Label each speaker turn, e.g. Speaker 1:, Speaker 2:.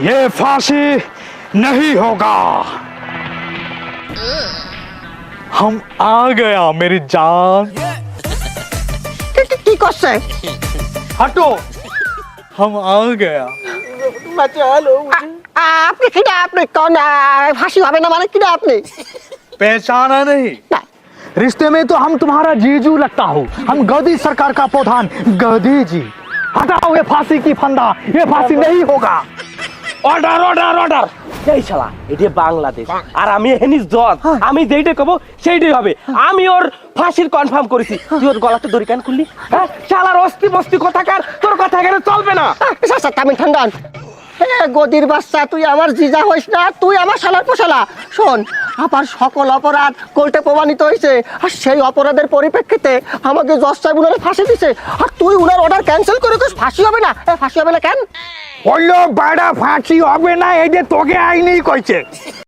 Speaker 1: ये फांसी नहीं होगा। हम आ गया मेरी जान।
Speaker 2: কি করছে?
Speaker 1: हटो, हम आ गया।
Speaker 2: আপনি কিনা আপনি কোন ফাঁসি হবে না মানে কিনা আপনি?
Speaker 1: पहचाना नहीं?
Speaker 2: না।
Speaker 1: रिश्ते में तो हम तुम्हारा जीजू लगता हूँ। हम गद्दी सरकार का प्रधान गद्दी जी। हटाओ ये फांसी की फंदा, ये फांसी नहीं होगा।
Speaker 3: Order order order. এই শালা এটা বাংলাদেশ আর আমি এখানে জজ, আমি যেইটা কব সেইটাই হবে। আমি ওর ফাঁসির কনফার্ম করেছি। তুই ওর গলাতে দড়ি কেন খুললি? হ্যাঁ শালার অস্তি বস্তি কথাকার, তোর কথা এখানে চলবে না।
Speaker 2: আমি ঠান্ডান গদির বাচ্চা, তুই আমার জিজা হইস না, তুই আমার শালার পোশালা। শোন, আমার সকল অপরাধ কোর্টে প্রমাণিত হয়েছে, আর সেই অপরাধের পরিপ্রেক্ষিতে আমাকে জজ সাহেব উনারে ফাঁসি দিছে, আর তুই উনার অর্ডার ক্যান্সেল করে ফাঁসি হবে না। ফাঁসি হবে না কেন?
Speaker 1: বললো বাড়া ফাঁসি হবে না, এই যে তোকে আইনেই কইছে।